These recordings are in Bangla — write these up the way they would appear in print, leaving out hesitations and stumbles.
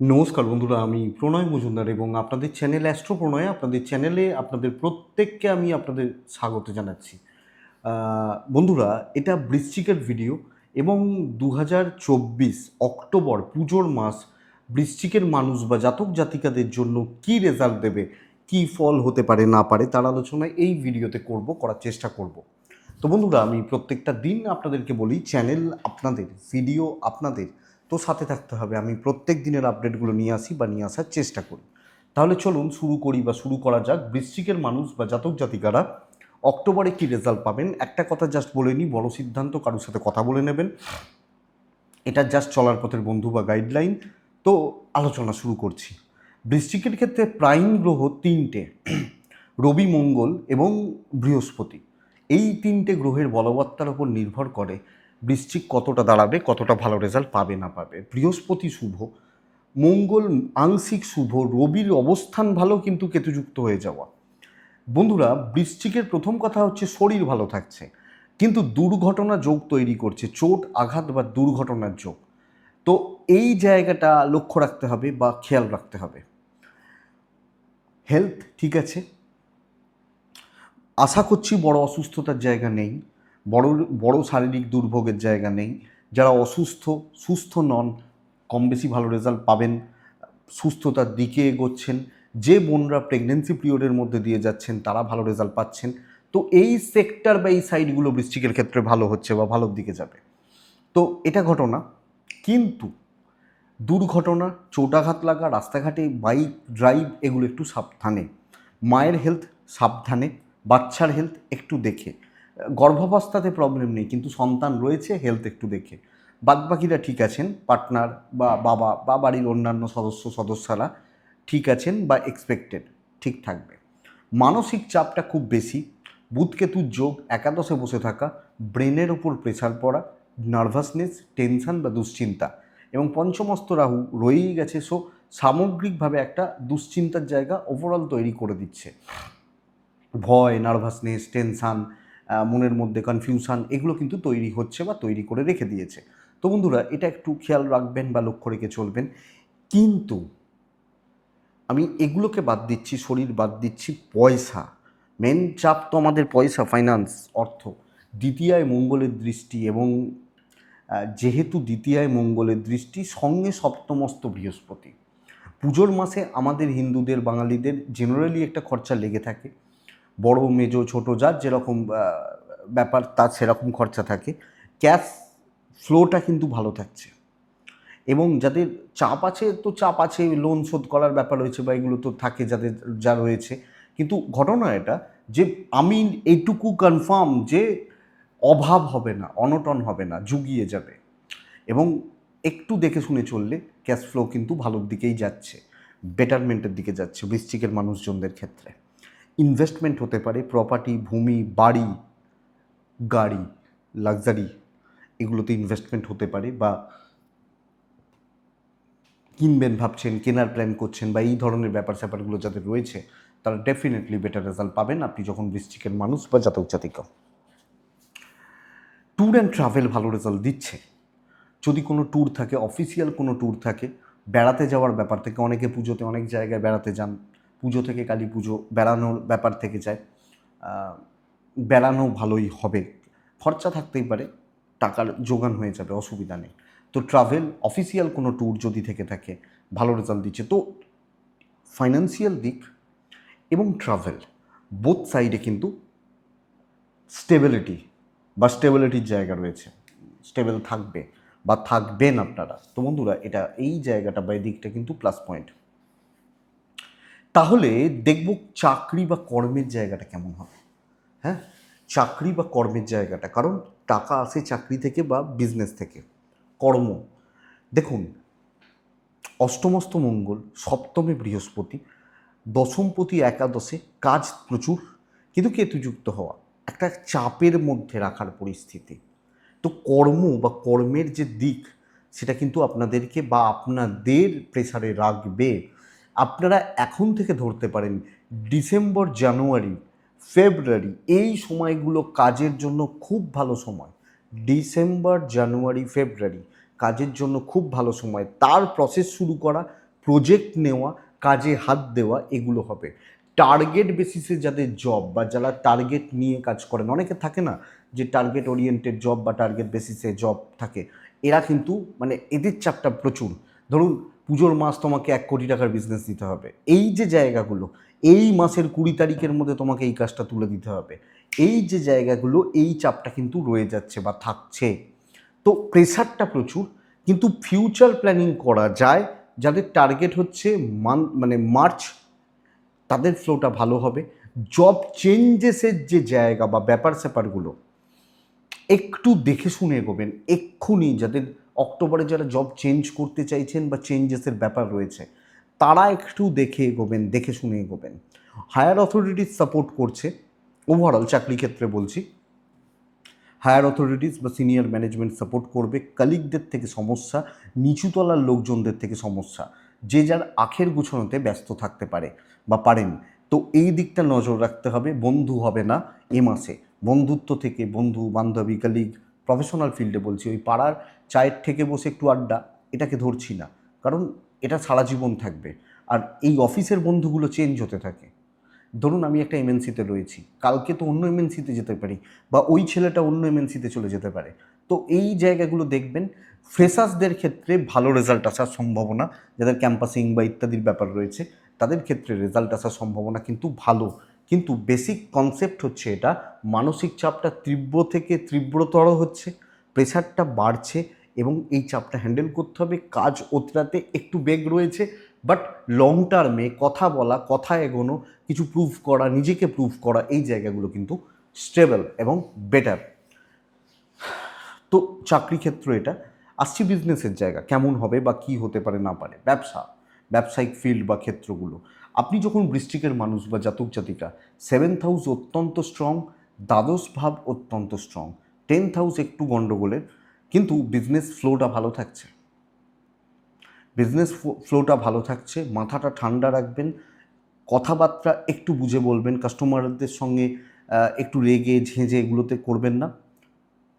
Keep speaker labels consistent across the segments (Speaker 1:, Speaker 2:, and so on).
Speaker 1: নমস্কার বন্ধুরা, আমি প্রণয় মজুমদার এবং আপনাদের চ্যানেল অ্যাস্ট্রো প্রণয়, আপনাদের চ্যানেলে আপনাদের প্রত্যেককে আমি আপনাদের স্বাগত জানাচ্ছি। বন্ধুরা, এটা বৃশ্চিকের ভিডিও এবং 2024 অক্টোবর পুজোর মাস বৃশ্চিকের মানুষ বা জাতক জাতিকাদের জন্য কি রেজাল্ট দেবে, কি ফল হতে পারে না পারে তার আলোচনা এই ভিডিওতে করার চেষ্টা করব। তো বন্ধুরা, আমি প্রত্যেকটা দিন আপনাদেরকে বলি, চ্যানেল আপনাদের, ভিডিও আপনাদের, তো সাথে থাকতে হবে। আমি প্রত্যেক দিনের আপডেটগুলো নিয়ে আসি বা নিয়ে আসার চেষ্টা করি। তাহলে চলুন শুরু করা যাক। বৃশ্চিকের মানুষ বা জাতক জাতিকারা অক্টোবরে কি রেজাল্ট পাবেন, একটা কথা জাস্ট বলে নিই, বড় সিদ্ধান্ত কারোর সাথে কথা বলে নেবেন, এটা জাস্ট চলার পথের বন্ধু বা গাইডলাইন। তো আলোচনা শুরু করছি। বৃশ্চিকের ক্ষেত্রে প্রাইম গ্রহ তিনটে, রবি, মঙ্গল এবং বৃহস্পতি। এই তিনটে গ্রহের বলবত্তার উপর নির্ভর করে বৃশ্চিক কতটা দাঁড়াবে, কতটা ভালো রেজাল্ট পাবে না পাবে। বৃহস্পতি শুভ, মঙ্গল আংশিক শুভ, রবির অবস্থান ভালো কিন্তু কেতুযুক্ত হয়ে যাওয়া। বন্ধুরা, বৃশ্চিকের প্রথম কথা হচ্ছে শরীর ভালো থাকছে, কিন্তু দুর্ঘটনা যোগ তৈরি করছে, চোট আঘাত বা দুর্ঘটনার যোগ। তো এই জায়গাটা লক্ষ্য রাখতে হবে বা খেয়াল রাখতে হবে। হেলথ ঠিক আছে, আশা করছি বড় অসুস্থতার জায়গা নেই, বড় বড় শারীরিক দুর্ভোগের জায়গা নেই। যারা অসুস্থ, সুস্থ নন, কম বেশি ভালো রেজাল্ট পাবেন, সুস্থতার দিকে এগোচ্ছেন। যে বোনরা প্রেগনেন্সি পিরিয়ডের মধ্যে দিয়ে যাচ্ছেন তারা ভালো রেজাল্ট পাচ্ছেন। তো এই সেক্টর বা এই সাইডগুলো বৃশ্চিকের ক্ষেত্রে ভালো হচ্ছে বা ভালোর দিকে যাবে। তো এটা ঘটনা। কিন্তু দুর্ঘটনা, চোটাঘাত লাগা, রাস্তাঘাটে বাইক ড্রাইভ, এগুলো একটু সাবধানে। মায়ের হেলথ সাবধানে, বাচ্চার হেলথ একটু দেখে। গর্ভাবস্থাতে প্রবলেম নেই, কিন্তু সন্তান রয়েছে, হেলথ একটু দেখে। বাদবাকিরা ঠিক আছেন, পার্টনার বা বাবা বা বাড়ির অন্যান্য সদস্যরা ঠিক আছেন বা এক্সপেক্টেড ঠিক থাকবে। মানসিক চাপটা খুব বেশি, বুধ কেতুর যোগ, একাদশে বসে থাকা, ব্রেনের ওপর প্রেশার পড়া, নার্ভাসনেস, টেনশন বা দুশ্চিন্তা, এবং পঞ্চমস্ত রাহু রয়েই গেছে। সো সামগ্রিকভাবে একটা দুশ্চিন্তার জায়গা ওভারঅল তৈরি করে দিচ্ছে। ভয়, নার্ভাসনেস, টেনশান, মনের মধ্যে কনফিউশন, এগুলো কিন্তু তৈরি হচ্ছে বা তৈরি করে রেখে দিয়েছে। তো বন্ধুরা, এটা একটু খেয়াল রাখবেন বা লক্ষ্য রেখে চলবেন। কিন্তু আমি এগুলোকে বাদ দিচ্ছি, শরীর বাদ দিচ্ছি, পয়সা, মেন চাপ তো আমাদের পয়সা, ফাইন্যান্স, অর্থ। দ্বিতীয়ায় মঙ্গলের দৃষ্টি, এবং যেহেতু দ্বিতীয়ায় মঙ্গলের দৃষ্টি, সঙ্গে সপ্তমস্ত বৃহস্পতি। পুজোর মাসে আমাদের হিন্দুদের, বাঙালিদের জেনারেলি একটা খরচা লেগে থাকে। বড় মেজো ছোট যার যেরকম ব্যাপার, তার সেরকম খরচা থাকে। ক্যাশ ফ্লোটা কিন্তু ভালো থাকছে, এবং যাদের চাপ আছে তো চাপ আছে, লোন শোধ করার ব্যাপার রয়েছে বা এগুলো তো থাকে যাদের যা রয়েছে। কিন্তু ঘটনা এটা যে আমি এইটুকু কনফার্ম যে অভাব হবে না, অনটন হবে না, জুগিয়ে যাবে। এবং একটু দেখে শুনে চললে ক্যাশ ফ্লো কিন্তু ভালোর দিকেই যাচ্ছে, বেটারমেন্টের দিকে যাচ্ছে বৃশ্চিকের মানুষজনদের ক্ষেত্রে। ইনভেস্টমেন্ট হতে পারে, প্রপার্টি, ভূমি, বাড়ি, গাড়ি, লাক্সারি, এগুলোতে ইনভেস্টমেন্ট হতে পারে, বা কিনবেন ভাবছেন, কেনার প্ল্যান করছেন, বা এই ধরনের ব্যাপার স্যাপারগুলো যাদের রয়েছে তারা ডেফিনেটলি বেটার রেজাল্ট পাবেন আপনি যখন বৃশ্চিকের মানুষ বা জাতক জাতিকা। ট্যুর অ্যান্ড ট্রাভেল ভালো রেজাল্ট দিচ্ছে। যদি কোনো ট্যুর থাকে, অফিসিয়াল কোনো ট্যুর থাকে, বেড়াতে যাওয়ার ব্যাপার থেকে, অনেকে পুজোতে অনেক জায়গায় বেড়াতে যান, পুজো থেকে কালী পুজো বেড়ানোর ব্যাপার থেকে যায়, বেড়ানো ভালোই হবে। খরচা থাকতেই পারে, টাকার জোগান হয়ে যাবে, অসুবিধা নেই। তো ট্রাভেল, অফিসিয়াল কোনো ট্যুর যদি থেকে থাকে, ভালো রেজাল্ট দিচ্ছে। তো ফাইন্যান্সিয়াল দিক এবং ট্রাভেল, বোথ সাইডে কিন্তু স্টেবিলিটির জায়গা রয়েছে, স্টেবল থাকবে বা থাকবেন আপনারা। তো বন্ধুরা, এটা এই জায়গাটা বা এই দিকটা কিন্তু প্লাস পয়েন্ট। তাহলে দেখব চাকরি বা কর্মের জায়গাটা কেমন হবে। হ্যাঁ, চাকরি বা কর্মের জায়গাটা, কারণ টাকা আসে চাকরি থেকে বা বিজনেস থেকে। কর্ম, দেখুন, অষ্টমস্ত মঙ্গল, সপ্তমে বৃহস্পতি, দশমপতি একাদশে, কাজ প্রচুর, কিন্তু কেতুযুক্ত হওয়া, একটা চাপের মধ্যে রাখার পরিস্থিতি। তো কর্ম বা কর্মের যে দিক, সেটা কিন্তু আপনাদেরকে বা আপনাদের প্রেসারে রাখবে। আপনারা এখন থেকে ধরতে পারেন ডিসেম্বর, জানুয়ারি, ফেব্রুয়ারি, এই সময়গুলো কাজের জন্য খুব ভালো সময়। ডিসেম্বর, জানুয়ারি, ফেব্রুয়ারি কাজের জন্য খুব ভালো সময়। তার প্রসেস শুরু করা, প্রজেক্ট নেওয়া, কাজে হাত দেওয়া, এগুলো হবে। টার্গেট বেসিসে যাদের জব বা যারা টার্গেট নিয়ে কাজ করেন, অনেকে থাকে না যে টার্গেট ওরিয়েন্টেড জব বা টার্গেট বেসিসে জব থাকে, এরা কিন্তু মানে এদের চাপটা প্রচুর। ধরুন পুজোর মাস তোমাকে 1 কোটি টাকার বিজনেস দিতে হবে, এই যে জায়গাগুলো, এই মাসের 20 তারিখের মধ্যে তোমাকে এই কাজটা তুলে দিতে হবে, এই যে জায়গাগুলো, এই চাপটা কিন্তু রয়ে যাচ্ছে বা থাকছে। তো প্রেশারটা প্রচুর, কিন্তু ফিউচার প্ল্যানিং করা যায়। যাদের টার্গেট হচ্ছে মানে মার্চ, তাদের ফ্লোটা ভালো হবে। জব চেঞ্জেসের যে জায়গা বা ব্যাপার স্যাপারগুলো একটু দেখে শুনে এগোবেন। এক্ষুনি যাদের অক্টোবরে যারা জব চেঞ্জ করতে চাইছেন বা চেঞ্জেসের ব্যাপার রয়েছে, তারা একটু দেখে এগোবেন, দেখে শুনে এগোবেন। হায়ার অথরিটিস সাপোর্ট করছে, ওভারঅল চাকরি ক্ষেত্রে বলছি। হায়ার অথরিটিস বা সিনিয়র ম্যানেজমেন্ট সাপোর্ট করবে। কলিগদের থেকে সমস্যা, নিচুতলার লোকজনদের থেকে সমস্যা, যে যার আখের গুছানোতে ব্যস্ত থাকতে পারে বা পারেন। তো এই দিকটা নজর রাখতে হবে। বন্ধু হবে না এ মাসে। বন্ধুত্ব থেকে, বন্ধু বান্ধবী কলিগ, প্রফেশনাল ফিল্ডে বলছি, ওই পাড়ার চায়ের থেকে বসে একটু আড্ডা, এটাকে ধরছি না, কারণ এটা সারা জীবন থাকবে। আর এই অফিসের বন্ধুগুলো চেঞ্জ হতে থাকে। ধরুন আমি একটা এমএনসিতে রয়েছি, কালকে তো অন্য এমএনসিতে যেতে পারি, বা ওই ছেলেটা অন্য এমএনসিতে চলে যেতে পারে। তো এই জায়গাগুলো দেখবেন। ফ্রেশার্সদের ক্ষেত্রে ভালো রেজাল্ট আসার সম্ভাবনা, যাদের ক্যাম্পাসিং বা ইত্যাদির ব্যাপার রয়েছে, তাদের ক্ষেত্রে রেজাল্ট আসার সম্ভাবনা কিন্তু ভালো। কিন্তু বেসিক কনসেপ্ট হচ্ছে এটা, মানসিক চাপটা তীব্র থেকে তীব্রতর হচ্ছে, প্রেশারটা বাড়ছে, এবং এই চাপটা হ্যান্ডেল করতে হবে। কাজ ওতরাতে একটু বেগ রয়েছে, বাট লং টার্মে কথা বলা, কথা এগোনো, কিছু প্রুভ করা, নিজেকে প্রুভ করা, এই জায়গাগুলো কিন্তু স্টেবল এবং বেটার। তো চাকরি ক্ষেত্র এটা। আসছি বিজনেসের জায়গা কেমন হবে বা কি হতে পারে না পারে। ব্যবসায়িক ফিল্ড বা ক্ষেত্রগুলো, আপনি যখন বৃশ্চিকের মানুষ বা জাতক জাতিকা, 7th হাউস অত্যন্ত স্ট্রং, দ্বাদশ ভাব অত্যন্ত স্ট্রং, 10th হাউস একটু গণ্ডগোলের, কিন্তু বিজনেস ফ্লোটা ভালো থাকছে। বিজনেস ফ্লোটা ভালো থাকছে, মাথাটা ঠান্ডা রাখবেন, কথাবার্তা একটু বুঝে বলবেন, কাস্টমারদের সঙ্গে একটু রেগে ঝেঁঝে এগুলোতে করবেন না।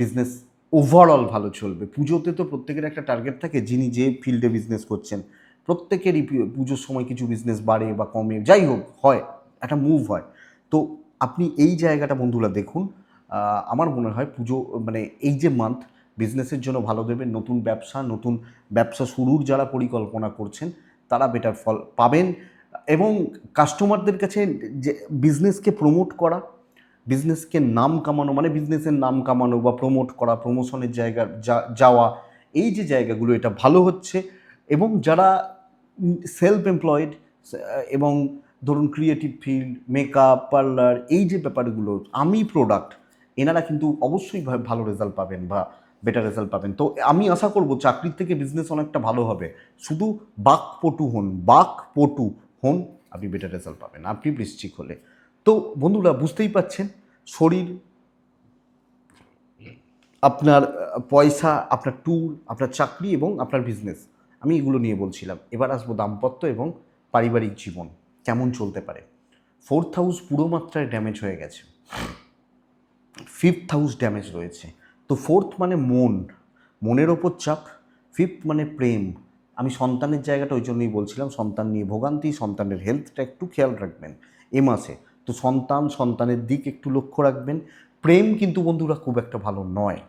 Speaker 1: বিজনেস ওভারঅল ভালো চলবে। পুজোতে তো প্রত্যেকের একটা টার্গেট থাকে, যিনি যে ফিল্ডে বিজনেস করছেন প্রত্যেকেরই পুজোর সময় কিছু বিজনেস বাড়ে বা কমে, যাই হোক হয়, একটা মুভ হয়। তো আপনি এই জায়গাটা বন্ধুরা দেখুন। আমার মনে হয় পুজো মানে এই যে মান্থ বিজনেসের জন্য ভালো দেবে। নতুন ব্যবসা শুরুর যারা পরিকল্পনা করছেন, তারা বেটার ফল পাবেন। এবং কাস্টমারদের কাছে যে বিজনেসকে প্রমোট করা, বিজনেসকে নাম কামানো, মানে বিজনেসের নাম কামানো বা প্রমোট করা, প্রমোশনের জায়গা যাওয়া, এই যে জায়গাগুলো, এটা ভালো হচ্ছে। এবং যারা সেলফ এমপ্লয়েড এবং ধরুন ক্রিয়েটিভ ফিল্ড, মেকআপ, পার্লার, এই যে ব্যাপারগুলো, আমি প্রোডাক্ট, এনারা কিন্তু অবশ্যই ভালো রেজাল্ট পাবেন বা বেটার রেজাল্ট পাবেন। তো আমি আশা করব চাকরির থেকে বিজনেস অনেকটা ভালো হবে। শুধু বাকপটু হন, আপনি বেটার রেজাল্ট পাবেন, আপনি বৃশ্চিক হলে। তো বন্ধুরা বুঝতেই পাচ্ছেন, শরীর, আপনার পয়সা, আপনার ট্যুর, আপনার চাকরি এবং আপনার বিজনেস, আমি এগুলো নিয়ে বলছিলাম। এবার আসবো দাম্পত্য এবং পারিবারিক জীবন কেমন চলতে পারে। 4th হাউস পুরো মাত্রায় ড্যামেজ হয়ে গেছে, 5th হাউস ড্যামেজ রয়েছে। তো 4th মানে মনের ওপর চাপ, 5th মানে প্রেম। আমি সন্তানের জায়গাটা ওই জন্যই বলছিলাম, সন্তান নিয়ে ভোগান্তি, সন্তানের হেলথটা একটু খেয়াল রাখবেন এ মাসে। তো সন্তানের দিক একটু লক্ষ্য রাখবেন। প্রেম কিন্তু বন্ধুরা খুব একটা ভালো নয়।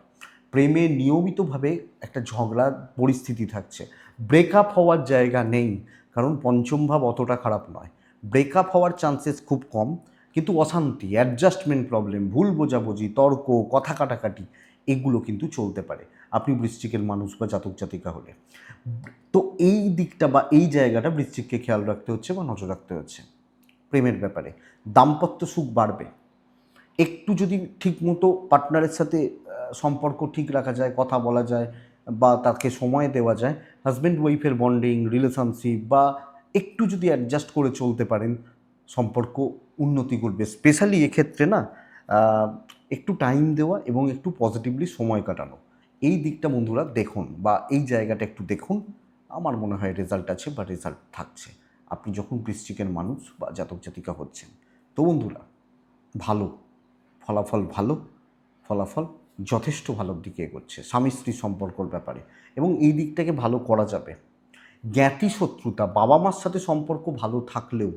Speaker 1: প্রেমে নিয়মিতভাবে একটা ঝগড়ার পরিস্থিতি থাকছে। ব্রেকআপ হওয়ার জায়গা নেই, কারণ পঞ্চম ভাব অতটা খারাপ নয়। ব্রেকআপ হওয়ার চান্সেস খুব কম, কিন্তু অশান্তি, অ্যাডজাস্টমেন্ট প্রবলেম, ভুল বোঝাবুঝি, তর্ক, কথা কাটাকাটি, এগুলো কিন্তু চলতে পারে আপনি বৃশ্চিকের মানুষ বা জাতক জাতিকা হলে। তো এই দিকটা বা এই জায়গাটা বৃশ্চিককে খেয়াল রাখতে হচ্ছে বা নজর রাখতে হচ্ছে। প্রেমের ব্যাপারে দাম্পত্য সুখ বাড়বে একটু যদি ঠিকমতো পার্টনারের সাথে সম্পর্ক ঠিক রাখা যায়, কথা বলা যায় বা তাকে সময় দেওয়া যায়, হাজব্যান্ড ওয়াইফের বন্ডিং, রিলেশনশিপ, বা একটু যদি অ্যাডজাস্ট করে চলতে পারেন, সম্পর্ক উন্নতি করবে। স্পেশালি এক্ষেত্রে না, একটু টাইম দেওয়া এবং একটু পজিটিভলি সময় কাটানো, এই দিকটা বন্ধুরা দেখুন বা এই জায়গাটা একটু দেখুন। আমার মনে হয় রেজাল্ট আছে বা রেজাল্ট থাকছে আপনি যখন বৃশ্চিকের মানুষ বা জাতক জাতিকা হচ্ছেন। তো বন্ধুরা ভালো ভালো ফলাফল যথেষ্ট ভালোর দিকে এগোচ্ছে স্বামী স্ত্রী সম্পর্কর ব্যাপারে, এবং এই দিকটাকে ভালো করা যাবে। জ্ঞাতি শত্রুতা, বাবা মার সাথে সম্পর্ক ভালো থাকলেও,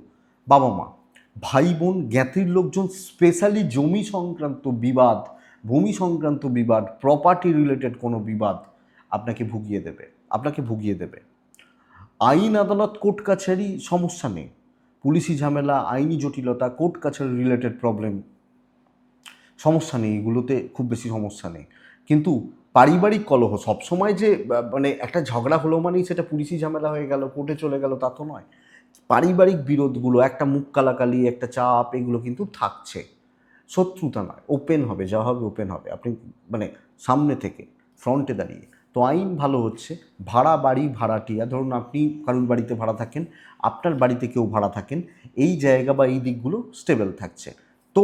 Speaker 1: বাবা মা, ভাই বোন, জ্ঞাতির লোকজন, স্পেশালি জমি সংক্রান্ত বিবাদ, ভূমি সংক্রান্ত বিবাদ, প্রপার্টি রিলেটেড কোনো বিবাদ আপনাকে ভুগিয়ে দেবে। আইন আদালত কোর্ট কাছারি সমস্যা নেই, পুলিশি ঝামেলা, আইনি জটিলতা, কোর্ট কাছারি রিলেটেড প্রবলেম সমস্যা নেই, এগুলোতে খুব বেশি সমস্যা নেই। কিন্তু পারিবারিক কলহ সবসময় যে মানে একটা ঝগড়া হলো মানেই সেটা পুলিশি ঝামেলা হয়ে গেল, কোর্টে চলে গেল, তা তো নয়। পারিবারিক বিরোধগুলো, একটা মুখ কালাকালি, একটা চাপ, এগুলো কিন্তু থাকছে। শত্রুতা নয়, ওপেন হবে, যা হবে ওপেন হবে, আপনি মানে সামনে থেকে ফ্রন্টে দাঁড়িয়ে। তো আইন ভালো হচ্ছে। ভাড়া বাড়ি, ভাড়াটিয়া, ধরুন আপনি কারুর বাড়িতে ভাড়া থাকেন, আপনার বাড়িতে কেউ ভাড়া থাকেন, এই জায়গা বা এই দিকগুলো স্টেবল থাকছে। তো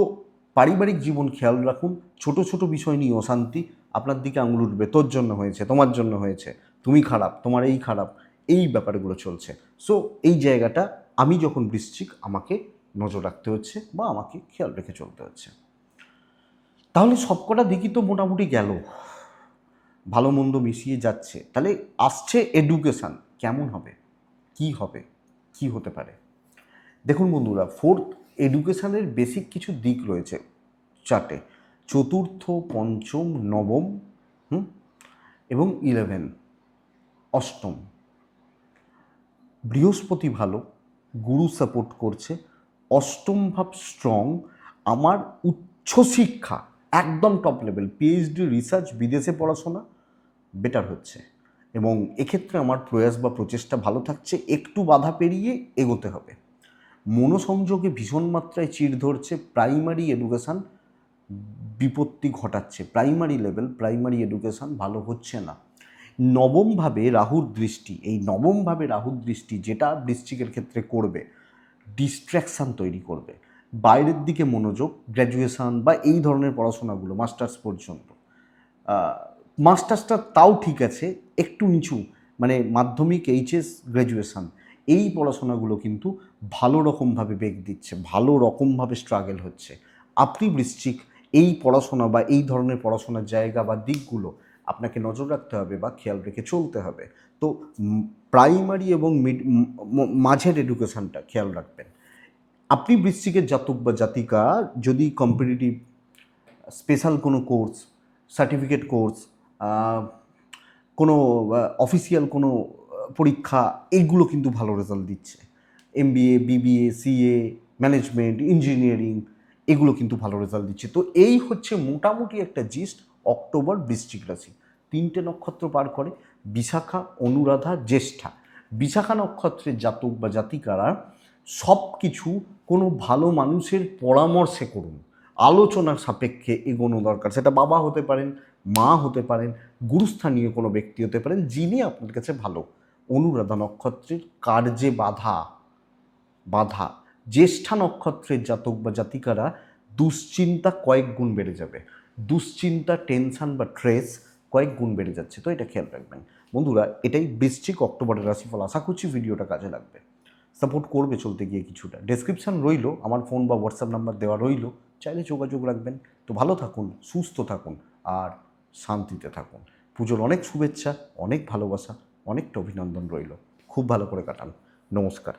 Speaker 1: পারিবারিক জীবন খেয়াল রাখুন। ছোট ছোট বিষয় নিয়ে অশান্তি, আপনার দিকে আঙুল উঠবে, তোর জন্য হয়েছে, তোমার জন্য হয়েছে, তুমি খারাপ, তোমার এই খারাপ, এই ব্যাপারগুলো চলছে। সো এই জায়গাটা আমি যখন বৃশ্চিক, আমাকে নজর রাখতে হচ্ছে বা আমাকে খেয়াল রেখে চলতে হচ্ছে। তাহলে সবকটা দিকই তো মোটামুটি গেল, ভালো মন্দ মিশিয়ে যাচ্ছে। তাহলে আসছে এডুকেশান, কেমন হবে, কি হতে পারে? দেখুন বন্ধুরা, এডুকেশানের বেসিক কিছু দিক রয়েছে চার্টে। চতুর্থ, পঞ্চম, নবম এবং 11, অষ্টম। বৃহস্পতি ভালো, গুরু সাপোর্ট করছে, অষ্টম ভাব স্ট্রং। আমার উচ্চশিক্ষা একদম টপ লেভেল, পিএইচডি, রিসার্চ, বিদেশে পড়াশোনা বেটার হচ্ছে, এবং এক্ষেত্রে আমার প্রয়াস বা প্রচেষ্টা ভালো থাকছে। একটু বাধা পেরিয়ে এগোতে হবে। মনোসংযোগে ভীষণ মাত্রায় চিড় ধরছে, প্রাইমারি এডুকেশান বিপত্তি ঘটাচ্ছে, প্রাইমারি এডুকেশান ভালো হচ্ছে না। নবমভাবে রাহুর দৃষ্টি, এই নবমভাবে রাহুর দৃষ্টি যেটা বৃশ্চিকের ক্ষেত্রে করবে, ডিস্ট্র্যাকশান তৈরি করবে, বাইরের দিকে মনোযোগ, গ্র্যাজুয়েশান বা এই ধরনের পড়াশোনাগুলো মাস্টার্স পর্যন্ত। মাস্টার্সটা তাও ঠিক আছে, একটু নিচু, মানে মাধ্যমিক, এইচএস, গ্র্যাজুয়েশান, এই পড়াশোনাগুলো কিন্তু ভালো রকমভাবে বেগ দিচ্ছে, ভালো রকমভাবে স্ট্রাগল হচ্ছে। আপনি বৃশ্চিক, এই পড়াশোনা বা এই ধরনের পড়াশোনার জায়গা বা দিকগুলো আপনাকে নজর রাখতে হবে বা খেয়াল রেখে চলতে হবে। তো প্রাইমারি এবং মাঝের এডুকেশানটা খেয়াল রাখবেন। আপনি বৃশ্চিকের জাতক বা জাতিকা যদি কম্পিটিটিভ স্পেশাল কোনো কোর্স, সার্টিফিকেট কোর্স, কোনো অফিসিয়াল কোনো পরীক্ষা, এইগুলো কিন্তু ভালো রেজাল্ট দিচ্ছে। MBA, BBA, CA, management, engineering, এগুলো কিন্তু ভালো রেজাল্ট দিচ্ছে। তো এই হচ্ছে মোটামুটি একটা জিস্ট অক্টোবর বৃশ্চিক রাশি। 3টে নক্ষত্র পার করে, বিশাখা, অনুরাধা, জ্যেষ্ঠা। বিশাখা নক্ষত্রের জাতক বা জাতিকারা সব কিছু কোনো ভালো মানুষের পরামর্শে করুন, আলোচনার সাপেক্ষে এগোনো দরকার। সেটা বাবা হতে পারেন, মা হতে পারেন, গুরুস্থানীয় কোনো ব্যক্তি হতে পারেন, যিনি আপনার কাছে ভালো। অনুরাধা নক্ষত্রের কার্যে বাধা। জ্যেষ্ঠা নক্ষত্রের জাতক বা জাতিকারা দুশ্চিন্তা কয়েক গুণ বেড়ে যাবে, দুশ্চিন্তা, টেনশন বা স্ট্রেস কয়েক গুণ বেড়ে যাচ্ছে। তো এটা খেয়াল রাখবেন বন্ধুরা। এটাই বৃশ্চিক অক্টোবরের রাশিফল। আশা করছি ভিডিওটা কাজে লাগবে, সাপোর্ট করবে চলতে গিয়ে কিছুটা। ডেসক্রিপশান রইল, আমার ফোন বা হোয়াটসঅ্যাপ নাম্বার দেওয়া রইল, চাইলে যোগাযোগ রাখবেন। তো ভালো থাকুন, সুস্থ থাকুন আর শান্তিতে থাকুন। পুজোর অনেক শুভেচ্ছা, অনেক ভালোবাসা, অনেকটা অভিনন্দন রইল। খুব ভালো করে কাটান। নমস্কার।